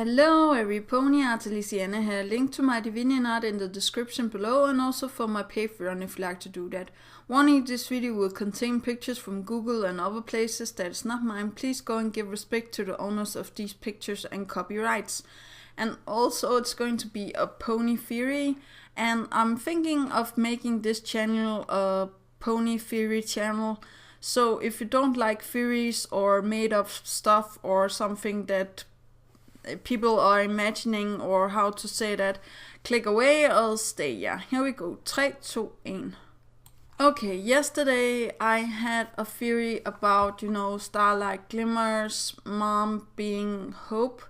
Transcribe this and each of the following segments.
Hello every pony, Celestia here. Link to my Divinian art in the description below and also for my Patreon if you like to do that. Warning, this video will contain pictures from Google and other places that is not mine. Please go and give respect to the owners of these pictures and copyrights. And also it's going to be a pony theory, and I'm thinking of making this channel a pony theory channel. So if you don't like theories or made up stuff or something that people are imagining or how to say that, click away or stay. Yeah, here we go. 3, 2, 1. Okay, yesterday I had a theory about, Starlight Glimmer's mom being Hope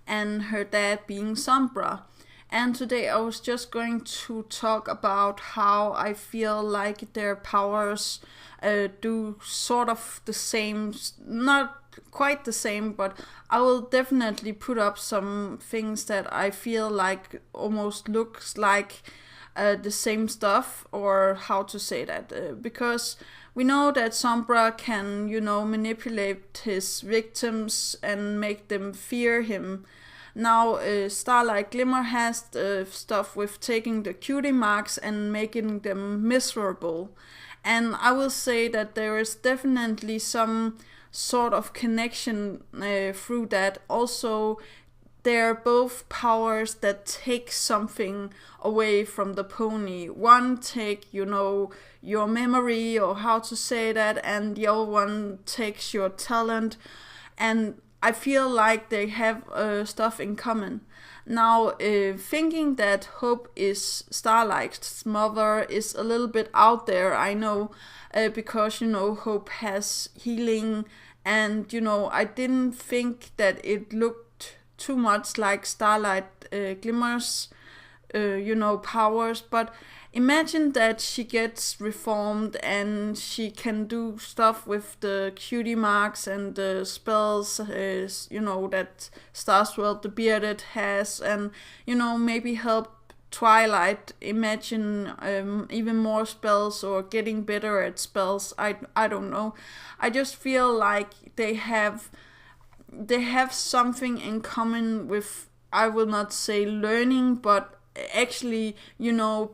and her dad being Sombra. And today I was just going to talk about how I feel like their powers do sort of the same, not quite the same, but I will definitely put up some things that I feel like almost looks like the same stuff, or how to say that, because we know that Sombra can, manipulate his victims and make them fear him. Now, Starlight Glimmer has stuff with taking the cutie marks and making them miserable. And I will say that there is definitely some sort of connection through that. Also, they're both powers that take something away from the pony. One take, your memory, or how to say that, and the other one takes your talent. And I feel like they have stuff in common. Now, thinking that Hope is Starlight's mother is a little bit out there, I know, because, Hope has healing, and, I didn't think that it looked too much like Starlight Glimmer's, powers, but imagine that she gets reformed and she can do stuff with the cutie marks and the spells, that Starswell the Bearded has, and, maybe help Twilight imagine even more spells or getting better at spells. I don't know. I just feel like they have something in common with, I will not say learning, but actually,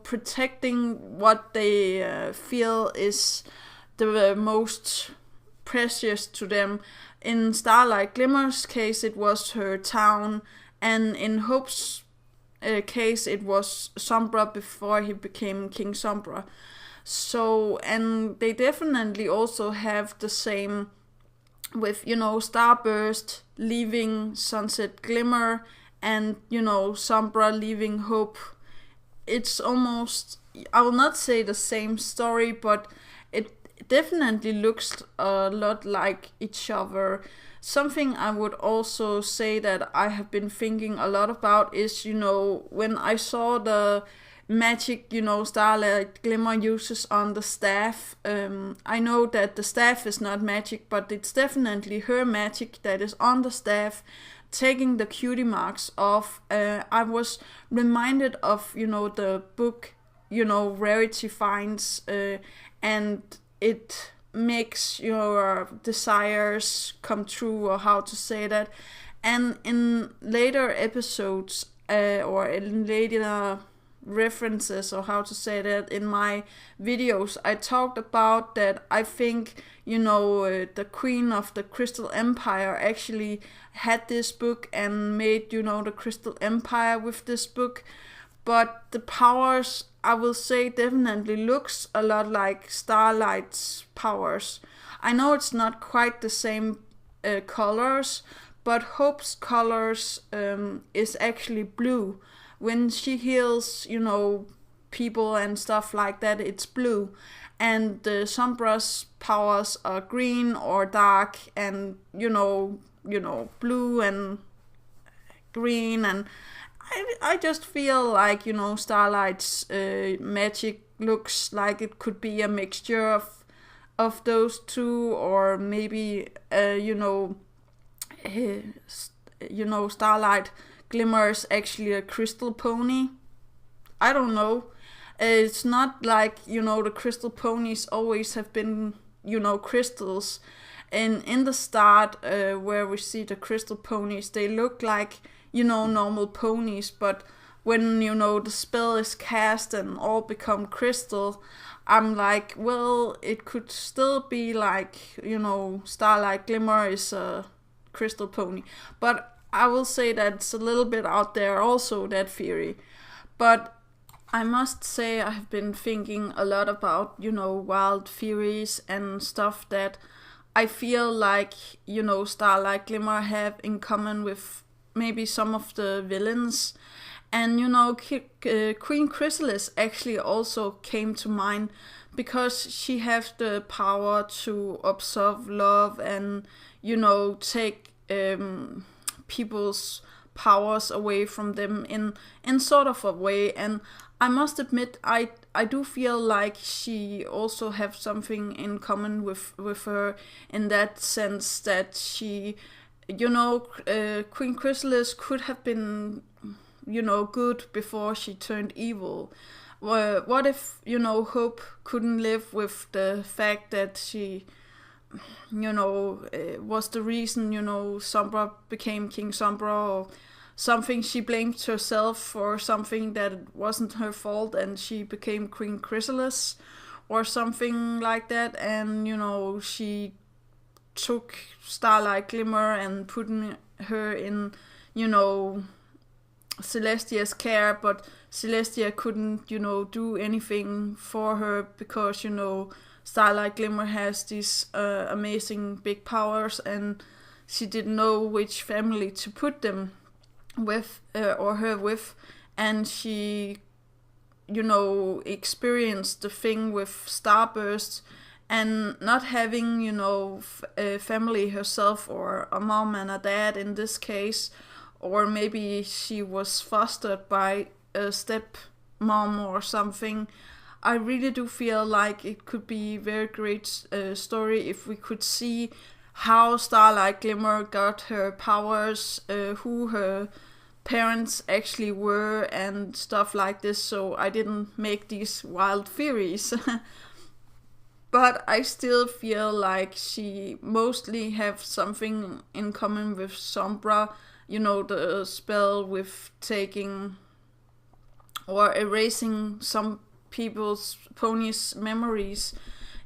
protecting what they feel is the most precious to them. In Starlight Glimmer's case, it was her town, and in Hope's case, it was Sombra before he became King Sombra. So, and they definitely also have the same with, Starburst leaving Sunset Glimmer, and, Sombra leaving Hope. It's almost, I will not say the same story, but it definitely looks a lot like each other. Something I would also say that I have been thinking a lot about is, when I saw the magic, Starlight Glimmer uses on the staff. I know that the staff is not magic, but it's definitely her magic that is on the staff, taking the cutie marks off. I was reminded of, the book, Rarity Finds, and it makes your desires come true, or how to say that. And in later episodes, or in later references, or how to say that, in my videos, I talked about that I think, the Queen of the Crystal Empire actually had this book and made, the Crystal Empire with this book. But the powers, I will say, definitely looks a lot like Starlight's powers. I know it's not quite the same colors, but Hope's colors is actually blue. When she heals, people and stuff like that, it's blue. And the Sombra's powers are green or dark, and, blue and green. And I just feel like, Starlight's magic looks like it could be a mixture of those two, or maybe, Starlight Glimmer is actually a crystal pony. I don't know. It's not like, the crystal ponies always have been, crystals. And in the start, where we see the crystal ponies, they look like, normal ponies, but when, the spell is cast and all become crystal, I'm like, well, it could still be like, Starlight Glimmer is a crystal pony. But I will say that it's a little bit out there also, that theory. But I must say I have been thinking a lot about, wild theories and stuff that I feel like, Starlight Glimmer have in common with maybe some of the villains. And Queen Chrysalis actually also came to mind because she has the power to absorb love and take people's powers away from them in sort of a way. And I must admit, I do feel like she also have something in common with her, in that sense that she, Queen Chrysalis could have been good before she turned evil. What if, Hope couldn't live with the fact that she, was the reason, Sombra became King Sombra, or something she blamed herself for something that wasn't her fault and she became Queen Chrysalis or something like that, and, she took Starlight Glimmer and put her in, Celestia's care, but Celestia couldn't, do anything for her because, Starlight Glimmer has these amazing big powers, and she didn't know which family to put them with, or her with, and she, experienced the thing with Starburst, and not having, a family herself, or a mom and a dad in this case, or maybe she was fostered by a step mom or something. I really do feel like it could be a very great story if we could see how Starlight Glimmer got her powers, who her parents actually were, and stuff like this, so I didn't make these wild theories. But I still feel like she mostly have something in common with Sombra, the spell with taking or erasing some people's ponies' memories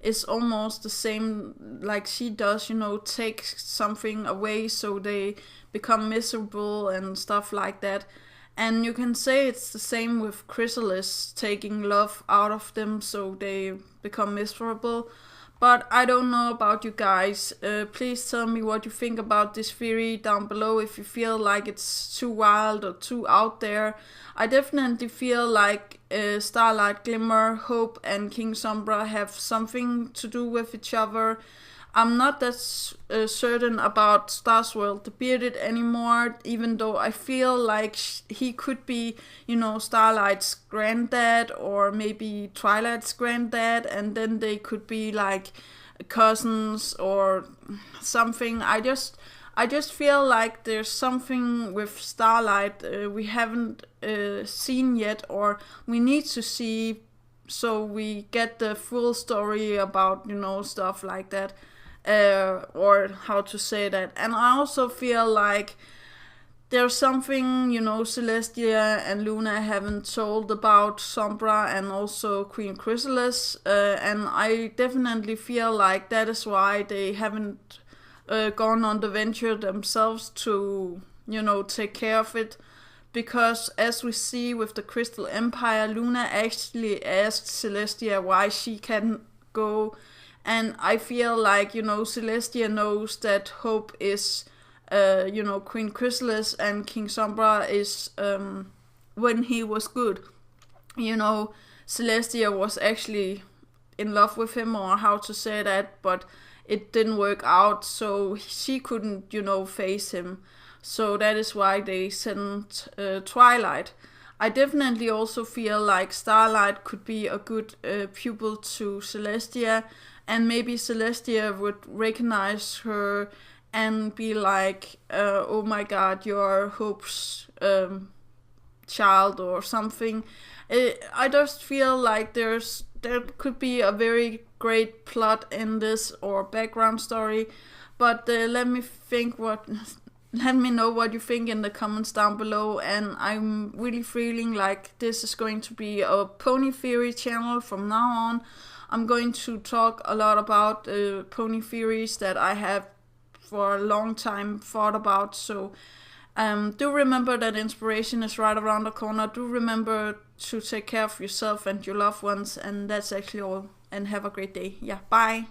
is almost the same like she does, take something away so they become miserable and stuff like that. And you can say it's the same with Chrysalis, taking love out of them so they become miserable. But I don't know about you guys. Please tell me what you think about this theory down below if you feel like it's too wild or too out there. I definitely feel like Starlight Glimmer, Hope, and King Sombra have something to do with each other. I'm not that certain about Starsworld the Bearded anymore, even though I feel like he could be, Starlight's granddad or maybe Twilight's granddad, and then they could be like cousins or something. I just feel like there's something with Starlight we haven't seen yet, or we need to see, so we get the full story about, stuff like that. Or how to say that. And I also feel like there's something, Celestia and Luna haven't told about Sombra and also Queen Chrysalis, and I definitely feel like that is why they haven't gone on the venture themselves to, take care of it. Because as we see with the Crystal Empire, Luna actually asked Celestia why she can't go. And I feel like, Celestia knows that Hope is, Queen Chrysalis, and King Sombra is when he was good. Celestia was actually in love with him, or how to say that, but it didn't work out, so she couldn't, face him. So that is why they sent Twilight. I definitely also feel like Starlight could be a good pupil to Celestia, and maybe Celestia would recognize her and be like, oh my god, you're Hope's child or something. I just feel like there could be a very great plot in this, or background story. But let me think what let me know what you think in the comments down below, and I'm really feeling like this is going to be a pony theory channel from now on. I'm going to talk a lot about pony theories that I have for a long time thought about, so do remember that inspiration is right around the corner. Do remember to take care of yourself and your loved ones, and that's actually all, and have a great day. Yeah, bye!